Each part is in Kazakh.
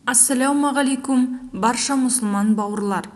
Ассалаумағалейкум барша мұсылман бауырлар.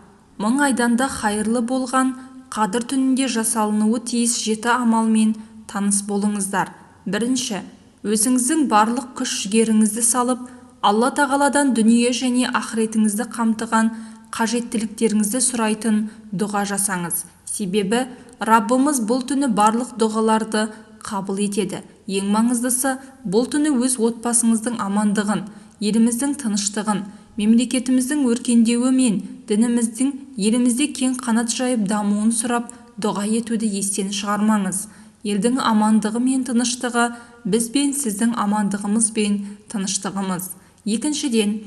Мың айданда хайырлы болған қадыр түнінде жасалынуы тиіс 7 амалмен таныс болыңыздар. Бірінші, өзіңіздің барлық күш-жігеріңізді салып, Алла тағаладан дүние және ақыретіңізді қамтыған қажеттіліктеріңізді сұрайтын дұға жасаңыз. Себебі Раббымыз бұл түні барлық дұғаларды қабыл етеді. Ең маңыздысы, бұл түні өз отбасыңыздың амандығын, еліміздің тыныштығын, мемлекетіміздің өркендеуі мен дініміздің елімізде кең қанат жайып дамуын сұрап дұға етуді естен шығармаңыз. Елдің амандығы мен тыныштығы біз бен сіздің амандығымыз бен тыныштығымыз. Екіншіден,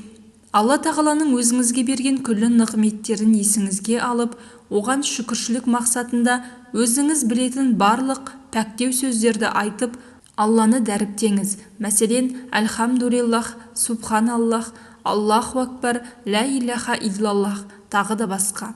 Алла тағаланың өзіңізге берген күллі нығметтерін есіңізге алып, оған шүкіршілік мақсатында өзіңіз білетін барлық пәктеу сөздерді айтып, Алланы дәріптеңіз. Мәселен, Әлхамдулиллах, Субханаллах, Аллаху Акбар, Ля иляха иллаллах, тағы да басқа.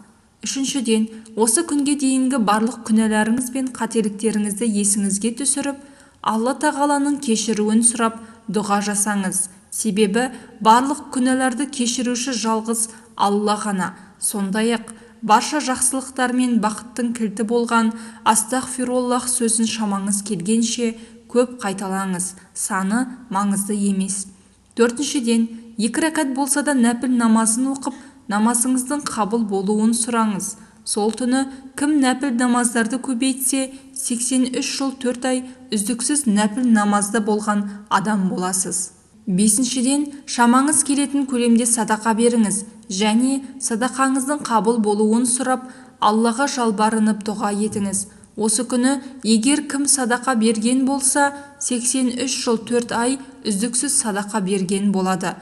Үшіншіден, осы күнге дейінгі барлық күнәларыңыз бен қателіктеріңізді есіңізге түсіріп, Алла тағаланың кешіруін сұрап, дұға жасаңыз. Себебі барлық күнәларды кешіруші жалғыз Алла ғана. Сондай-ақ барша жақсылықтар мен бақыттың кілті болған астағфируллах сөзін шамаңыз келгенше көп қайталаңыз. Саны маңызды емес. Төртіншіден, 2 рәкат болса да нәпіл намазын оқып, намазыңыздың қабыл болуын сұраңыз. Сол түні кім нәпіл намаздарды көбейтсе, 83 жыл 4 ай үздіксіз нәпіл намазда болған адам боласыз. Бесіншіден, шамаңыз келетін көлемде садақа беріңіз және садақаңыздың қабыл болуын сұрап, Аллаға жалбарынып дұға етіңіз. Осы күні егер кім садақа берген болса, 83 жыл 4 ай үздіксіз садақа берген болады.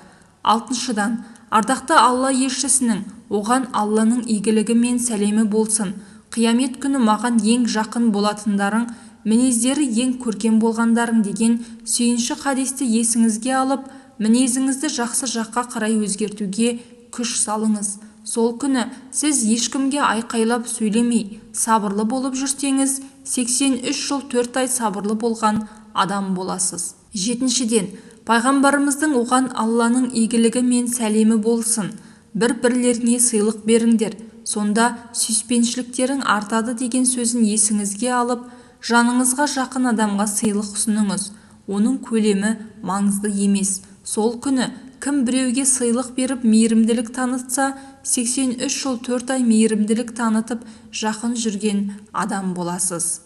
Алтыншыдан, ардақты Алла елшісінің, оған Алланың игілігі мен сәлемі болсын. Қиямет күні маған ең жақын болатындарың, мінездері ең көркем болғандарың деген сүйінші хадисті есіңізге алып, мінезіңізді жақсы жаққа қарай өзгертуге күш салыңыз. Сол күні сіз ешкімге айқайлап сөйлемей, сабырлы болып жүрсеңіз, 83 жыл 4 ай сабырлы болған адам боласыз. Жетіншіден, пайғамбарымыздың оған Алланың игілігі мен сәлемі болсын. Бір-бірлеріне сыйлық беріңдер, сонда сүйіспеншіліктерің артады деген сөзін есіңізге алып, жаныңызға жақын адамға сыйлық ұсыныңыз. Оның көлемі маңызды емес. Сол күні кім біреуге сыйлық беріп мейірімділік танытса, 83 жыл 4 ай мейірімділік танытып жақын жүрген адам боласыз.